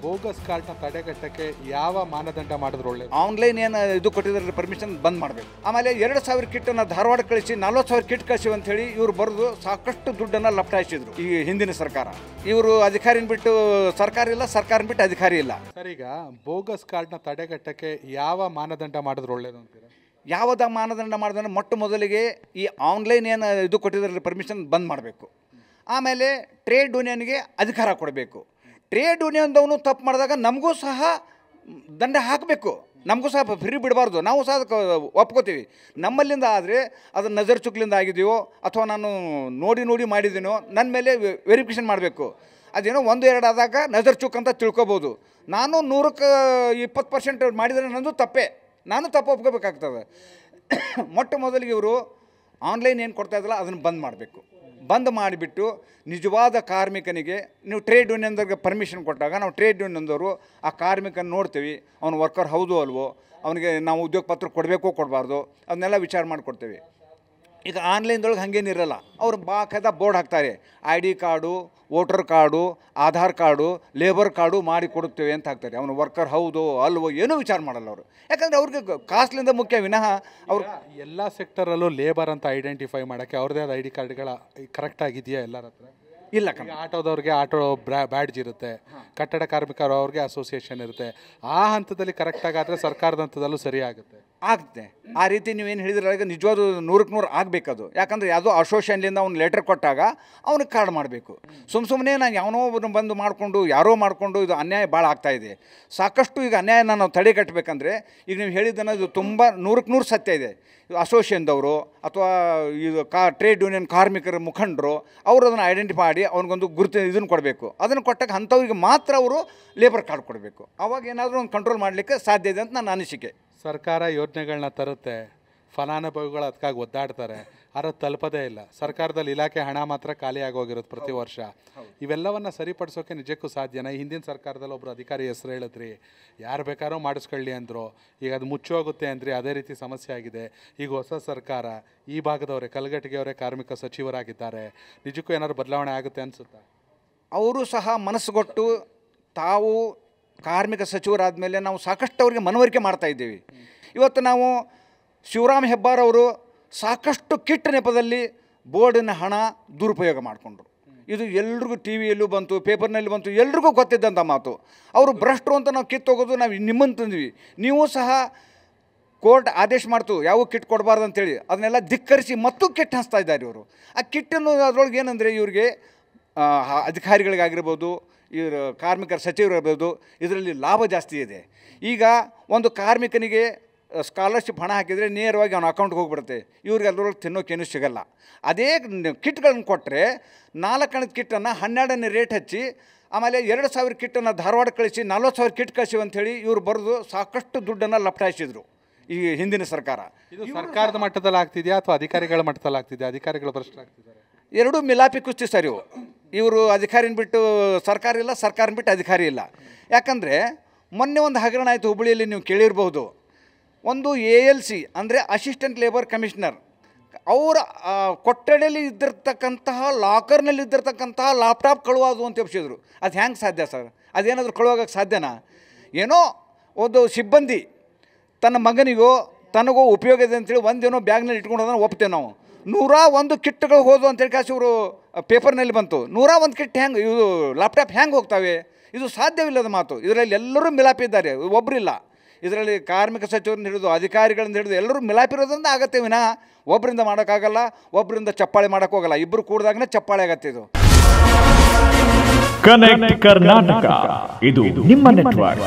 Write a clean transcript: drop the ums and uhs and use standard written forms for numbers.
Bogus ಕಾರ್ಡ್ನ ತಡೆಗಟ್ಟಕ್ಕೆ ಯಾವ ಮಾನದಂಡ ಮಾಡಿದ್ರು ಒಳ್ಳೆ? ಆನ್ಲೈನ್ ಏನು ಇದು ಕೊಟ್ಟಿದ್ದಾರೆ ಪರ್ಮಿಷನ್ ಬಂದ್ ಮಾಡಬೇಕು. ಆಮೇಲೆ 2,000 ಕಿಟ್ಟನ್ನು ಧಾರವಾಡ ಕಳಿಸಿ 40,000 ಕಿಟ್ ಕಳಿಸಿ ಅಂತ ಹೇಳಿ ಇವರು ಬರೆದು ಸಾಕಷ್ಟು ದುಡ್ಡನ್ನು ಲಪಟಾಯಿಸಿದ್ರು ಈ ಹಿಂದಿನ ಸರ್ಕಾರ. ಇವರು ಅಧಿಕಾರಿನ ಬಿಟ್ಟು ಸರ್ಕಾರ ಇಲ್ಲ, ಸರ್ಕಾರ ಬಿಟ್ಟು ಅಧಿಕಾರಿ ಇಲ್ಲ. ಸರ್, ಈಗ ಬೋಗಸ್ ಕಾರ್ಡ್ನ ತಡೆಗಟ್ಟಕ್ಕೆ ಯಾವ ಮಾನದಂಡ ಮಾಡಿದ್ರು ಒಳ್ಳೇದು ಅಂತೀರಾ? ಯಾವುದ ಮಾನದಂಡ ಮಾಡಿದ್ರೆ ಮೊಟ್ಟ ಮೊದಲಿಗೆ ಈ ಆನ್ಲೈನ್ ಏನು ಇದು ಕೊಟ್ಟಿದ್ದಾರೆ ಪರ್ಮಿಷನ್ ಬಂದ್ ಮಾಡಬೇಕು. ಆಮೇಲೆ ಟ್ರೇಡ್ ಯೂನಿಯನ್ಗೆ ಅಧಿಕಾರ ಕೊಡಬೇಕು. ಟ್ರೇಡ್ ಯೂನಿಯನ್ದವನು ತಪ್ಪು ಮಾಡಿದಾಗ ನಮಗೂ ಸಹ ದಂಡ ಹಾಕಬೇಕು, ನಮಗೂ ಸಹ ಫ್ರೀ ಬಿಡಬಾರ್ದು. ನಾವು ಸಹ ಅದಕ್ಕೆ ಒಪ್ಕೋತೀವಿ. ನಮ್ಮಲ್ಲಿಂದ ಆದರೆ ಅದು ನಜರ್ ಚುಕ್ಲಿಂದ ಆಗಿದೆಯೋ ಅಥವಾ ನಾನು ನೋಡಿ ಮಾಡಿದ್ದೀನೋ ನನ್ನ ಮೇಲೆ ವೆರಿಫಿಕೇಷನ್ ಮಾಡಬೇಕು. ಅದೇನೋ 1-2 ಆದಾಗ ನಜರ್ ಚುಕ್ ಅಂತ ತಿಳ್ಕೊಬೋದು. ನಾನು 100ಕ್ಕೆ 20% ಮಾಡಿದರೆ ನಂದು ತಪ್ಪೇ, ನಾನು ತಪ್ಪು ಒಪ್ಕೋಬೇಕಾಗ್ತದೆ. ಮೊಟ್ಟ ಮೊದಲಿಗೆ ಇವರು ಆನ್ಲೈನ್ ಏನು ಕೊಡ್ತಾ ಇದ್ದಲ್ಲ ಅದನ್ನು ಬಂದ್ ಮಾಡಬೇಕು. ಬಂದ್ ಮಾಡಿಬಿಟ್ಟು ನಿಜವಾದ ಕಾರ್ಮಿಕನಿಗೆ ನೀವು ಟ್ರೇಡ್ ಯೂನಿಯನ್ದವ್ರಿಗೆ ಪರ್ಮಿಷನ್ ಕೊಟ್ಟಾಗ ನಾವು ಟ್ರೇಡ್ ಯೂನಿಯನ್ದವರು ಆ ಕಾರ್ಮಿಕನ ನೋಡ್ತೀವಿ, ಅವನು ವರ್ಕರ್ ಹೌದು ಅಲ್ವೋ, ಅವನಿಗೆ ನಾವು ಉದ್ಯೋಗ ಪತ್ರ ಕೊಡಬೇಕೋ ಕೊಡಬಾರ್ದು ಅದನ್ನೆಲ್ಲ ವಿಚಾರ ಮಾಡಿಕೊಡ್ತೇವೆ. ಈಗ ಆನ್ಲೈನ್ದೊಳಗೆ ಹಾಗೇನಿರಲ್ಲ, ಅವ್ರು ಬಾಕಾಯ್ದ ಬೋರ್ಡ್ ಹಾಕ್ತಾರೆ, ID card, voter card, Aadhaar card, labour card ಮಾಡಿ ಕೊಡುತ್ತೇವೆ ಅಂತ ಹಾಕ್ತಾರೆ. ಅವನು ವರ್ಕರ್ ಹೌದು ಅಲ್ವೋ ಏನೂ ವಿಚಾರ ಮಾಡಲ್ಲ ಅವರು. ಯಾಕಂದರೆ ಅವ್ರಿಗೆ ಕಾಸ್ಟ್ಲಿಂದ ಮುಖ್ಯ ವಿನಃ ಅವ್ರು ಎಲ್ಲ ಸೆಕ್ಟರಲ್ಲೂ ಲೇಬರ್ ಅಂತ ಐಡೆಂಟಿಫೈ ಮಾಡೋಕ್ಕೆ ಅವ್ರದ್ದೇ ಆದ ID ಕಾರ್ಡ್ಗಳ ಕರೆಕ್ಟಾಗಿದೆಯಾ ಎಲ್ಲರ ಹತ್ರ? ಇಲ್ಲ. ಆಟೋದವ್ರಿಗೆ ಆಟೋ ಬ್ಯಾಡ್ಜ್ ಇರುತ್ತೆ, ಕಟ್ಟಡ ಕಾರ್ಮಿಕರು ಅವ್ರಿಗೆ ಅಸೋಸಿಯೇಷನ್ ಇರುತ್ತೆ. ಆ ಹಂತದಲ್ಲಿ ಕರೆಕ್ಟಾಗಾದರೆ ಸರ್ಕಾರದ ಹಂತದಲ್ಲೂ ಸರಿ ಆಗುತ್ತೆ. ಆ ರೀತಿ ನೀವೇನು ಹೇಳಿದ್ರೆ ನಿಜವಾದ 100ಕ್ಕೆ 100 ಆಗಬೇಕದು. ಯಾಕಂದರೆ ಯಾವುದೋ ಅಸೋಸಿಯೇಷನ್ಲಿಂದ ಅವ್ನು ಲೆಟರ್ ಕೊಟ್ಟಾಗ ಅವ್ನಿಗೆ ಕಾರ್ಡ್ ಮಾಡಬೇಕು. ಸುಮ್ಮನೆ ನಾನು ಯಾವನೋ ಬಂದು ಮಾಡಿಕೊಂಡು ಯಾರೋ ಮಾಡಿಕೊಂಡು ಇದು ಅನ್ಯಾಯ ಭಾಳ ಆಗ್ತಾಯಿದೆ. ಸಾಕಷ್ಟು ಈಗ ಅನ್ಯಾಯನ ನಾವು ತಡೆಗಟ್ಟಬೇಕಂದ್ರೆ ಈಗ ನೀವು ಹೇಳಿದ್ದನ್ನು ಇದು ತುಂಬ 100ಕ್ಕೆ 100 ಸತ್ಯ ಇದೆ. ಅಸೋಸಿಯೇಷನ್ದವರು ಅಥವಾ ಇದು ಟ್ರೇಡ್ ಯೂನಿಯನ್ ಕಾರ್ಮಿಕರ ಮುಖಂಡರು ಅವರು ಅದನ್ನು ಐಡೆಂಟಿಫೈ ಮಾಡಿ ಅವ್ನಿಗೊಂದು ಗುರುತು ಇದನ್ನು ಕೊಡಬೇಕು. ಅದನ್ನು ಕೊಟ್ಟಾಗ ಅಂಥವ್ರಿಗೆ ಮಾತ್ರ ಅವರು ಲೇಬರ್ ಕಾರ್ಡ್ ಕೊಡಬೇಕು. ಅವಾಗ ಏನಾದರೂ ಒಂದು ಕಂಟ್ರೋಲ್ ಮಾಡಲಿಕ್ಕೆ ಸಾಧ್ಯ ಇದೆ ಅಂತ ನನ್ನ ಅನಿಸಿಕೆ. ಸರ್ಕಾರ ಯೋಜನೆಗಳನ್ನ ತರುತ್ತೆ, ಫಲಾನುಭವಿಗಳು ಅದಕ್ಕಾಗಿ ಒದ್ದಾಡ್ತಾರೆ, ಆದರೆ ತಲುಪದೇ ಇಲ್ಲ. ಸರ್ಕಾರದಲ್ಲಿ ಇಲಾಖೆ ಹಣ ಮಾತ್ರ ಖಾಲಿ ಆಗೋಗಿರುತ್ತೆ ಪ್ರತಿ ವರ್ಷ. ಇವೆಲ್ಲವನ್ನು ಸರಿಪಡಿಸೋಕೆ ನಿಜಕ್ಕೂ ಸಾಧ್ಯನಾ? ಹಿಂದಿನ ಸರ್ಕಾರದಲ್ಲಿ ಒಬ್ಬರು ಅಧಿಕಾರಿ ಹೆಸರು ಹೇಳಿದ್ರಿ, ಯಾರು ಬೇಕಾದ್ರೂ ಮಾಡಿಸ್ಕೊಳ್ಳಿ ಅಂದರು. ಈಗ ಅದು ಮುಚ್ಚೋಗುತ್ತೆ ಅಂದ್ರಿ, ಅದೇ ರೀತಿ ಸಮಸ್ಯೆ ಆಗಿದೆ. ಈಗ ಹೊಸ ಸರ್ಕಾರ, ಈ ಭಾಗದವರೇ ಕಲಘಟಗಿಯವರೇ ಕಾರ್ಮಿಕ ಸಚಿವರಾಗಿದ್ದಾರೆ. ನಿಜಕ್ಕೂ ಏನಾದ್ರು ಬದಲಾವಣೆ ಆಗುತ್ತೆ ಅನಿಸುತ್ತಾ? ಅವರು ಸಹ ಮನಸ್ಸುಗೊಟ್ಟು ತಾವು ಕಾರ್ಮಿಕ ಸಚಿವರಾದ ಮೇಲೆ ನಾವು ಸಾಕಷ್ಟು ಅವರಿಗೆ ಮನವರಿಕೆ ಮಾಡ್ತಾಯಿದ್ದೀವಿ. ಇವತ್ತು ನಾವು ಶಿವರಾಮ್ ಹೆಬ್ಬಾರ್ ಅವರು ಸಾಕಷ್ಟು ಕಿಟ್ ನೆಪದಲ್ಲಿ ಬೋರ್ಡಿನ ಹಣ ದುರುಪಯೋಗ ಮಾಡಿಕೊಂಡ್ರು. ಇದು ಎಲ್ರಿಗೂ ಟಿ ವಿಯಲ್ಲೂ ಬಂತು, ಪೇಪರ್ನಲ್ಲಿ ಬಂತು, ಎಲ್ರಿಗೂ ಗೊತ್ತಿದ್ದಂಥ ಮಾತು. ಅವರು ಭ್ರಷ್ಟರು ಅಂತ ನಾವು ಕಿತ್ತೋಗೋದು ನಾವು ನಿಮ್ಮನ್ನು ತಂದ್ವಿ. ನೀವು ಸಹ ಕೋರ್ಟ್ ಆದೇಶ ಮಾಡ್ತು ಯಾವ ಕಿಟ್ ಕೊಡಬಾರ್ದು ಅಂತೇಳಿ ಅದನ್ನೆಲ್ಲ ಧಿಕ್ಕರಿಸಿ ಮತ್ತು ಕಿಟ್ ಹಂಚ್ತಾ ಇದ್ದಾರೆ ಇವರು. ಆ ಕಿಟ್ಟನ್ನು ಅದರೊಳಗೆ ಏನಂದರೆ ಇವ್ರಿಗೆ ಅಧಿಕಾರಿಗಳಿಗಾಗಿರ್ಬೋದು, ಇವರು ಕಾರ್ಮಿಕರ ಸಚಿವರಿರ್ಬೋದು, ಇದರಲ್ಲಿ ಲಾಭ ಜಾಸ್ತಿ ಇದೆ. ಈಗ ಒಂದು ಕಾರ್ಮಿಕನಿಗೆ ಸ್ಕಾಲರ್ಶಿಪ್ ಹಣ ಹಾಕಿದರೆ ನೇರವಾಗಿ ಅವನ ಅಕೌಂಟ್ಗೆ ಹೋಗಿಬಿಡುತ್ತೆ. ಇವ್ರಿಗೆ ಅದರೊಳಗೆ ತಿನ್ನೋಕೇನೂ ಸಿಗಲ್ಲ. ಅದೇ ಕಿಟ್ಗಳನ್ನು ಕೊಟ್ಟರೆ 4 ಹಣದ ಕಿಟ್ಟನ್ನು 12ನೇ ರೇಟ್ ಹಚ್ಚಿ ಆಮೇಲೆ 2,000 ಕಿಟ್ಟನ್ನು ಧಾರವಾಡ ಕಳಿಸಿ 40,000 ಕಿಟ್ ಕಳಿಸಿ ಅಂಥೇಳಿ ಇವರು ಬರೆದು ಸಾಕಷ್ಟು ದುಡ್ಡನ್ನು ಲಪಟಾಯಿಸಿದ್ರು ಈ ಹಿಂದಿನ ಸರ್ಕಾರ. ಇದು ಸರ್ಕಾರದ ಮಟ್ಟದಲ್ಲಿ ಆಗ್ತಿದೆಯಾ ಅಥವಾ ಅಧಿಕಾರಿಗಳ ಮಟ್ಟದಲ್ಲಿ ಆಗ್ತಿದೆಯಾ? ಅಧಿಕಾರಿಗಳು ಭ್ರಷ್ಟರಾಗ್ತಿದ್ದಾರೆ. ಎರಡೂ ಮಿಲಾಪಿ ಕುಸ್ತಿ ಸರ್ ಇವರು ಅಧಿಕಾರಿನ ಬಿಟ್ಟು ಸರ್ಕಾರ ಇಲ್ಲ, ಸರ್ಕಾರನ ಬಿಟ್ಟು ಅಧಿಕಾರಿ ಇಲ್ಲ. ಯಾಕಂದರೆ ಮೊನ್ನೆ ಒಂದು ಹಗರಣ ಆಯಿತು ಹುಬ್ಬಳ್ಳಿಯಲ್ಲಿ, ನೀವು ಕೇಳಿರ್ಬೋದು. ಒಂದು ALC ಅಂದರೆ ಅಸಿಸ್ಟೆಂಟ್ ಲೇಬರ್ ಕಮಿಷನರ್, ಅವರ ಕೊಠಡಿಯಲ್ಲಿ ಇದ್ದಿರ್ತಕ್ಕಂತಹ ಲಾಕರ್ನಲ್ಲಿ ಇದ್ದಿರ್ತಕ್ಕಂತಹ ಲ್ಯಾಪ್ಟಾಪ್ ಕಳುವಾದು ಅಂತ ಎಬ್ಸಿದ್ರು. ಅದು ಹೆಂಗೆ ಸಾಧ್ಯ ಸರ್? ಅದೇನಾದರೂ ಕಳುವಾಗಕ್ಕೆ ಸಾಧ್ಯನಾ? ಏನೋ ಒಂದು ಸಿಬ್ಬಂದಿ ತನ್ನ ಮಗನಿಗೋ ತನಗೋ ಉಪಯೋಗ ಇದೆ ಅಂತೇಳಿ ಒಂದೇನೋ ಬ್ಯಾಗ್ನಲ್ಲಿ ಇಟ್ಕೊಂಡು ಹೋದನ್ನು ಒಪ್ತೇವೆ ನಾವು. 101 ಕಿಟ್ಗಳು ಹೋದು ಅಂತೇಳಿ ಕಾಸು ಇವರು ಪೇಪರ್ನಲ್ಲಿ ಬಂತು. 101 ಕಿಟ್ ಹೆಂಗೆ, ಇವು ಲ್ಯಾಪ್ಟಾಪ್ ಹೆಂಗೆ ಹೋಗ್ತಾವೆ? ಇದು ಸಾಧ್ಯವಿಲ್ಲದ ಮಾತು. ಇದರಲ್ಲಿ ಎಲ್ಲರೂ ಮಿಲಾಪಿದ್ದಾರೆ, ಒಬ್ಬರಿಲ್ಲ. ಇದರಲ್ಲಿ ಕಾರ್ಮಿಕ ಸಚಿವರನ್ನ ಹಿಡಿದು ಅಧಿಕಾರಿಗಳಿಂದ ಹಿಡಿದು ಎಲ್ಲರೂ ಮಿಲಾಪಿರೋದ್ರಿಂದ ಆಗತ್ತೆ ವಿನಃ ಒಬ್ಬರಿಂದ ಮಾಡೋಕ್ಕಾಗಲ್ಲ, ಒಬ್ಬರಿಂದ ಚಪ್ಪಾಳೆ ಮಾಡೋಕ್ಕೋಗಲ್ಲ. ಇಬ್ಬರು ಕೂಡಿದಾಗನೇ ಚಪ್ಪಾಳೆ ಆಗತ್ತೆ. ಇದು ಕನೆಕ್ಟ್ ಕರ್ನಾಟಕ, ಇದು ನಿಮ್ಮ ನೆಟ್ವರ್ಕ್.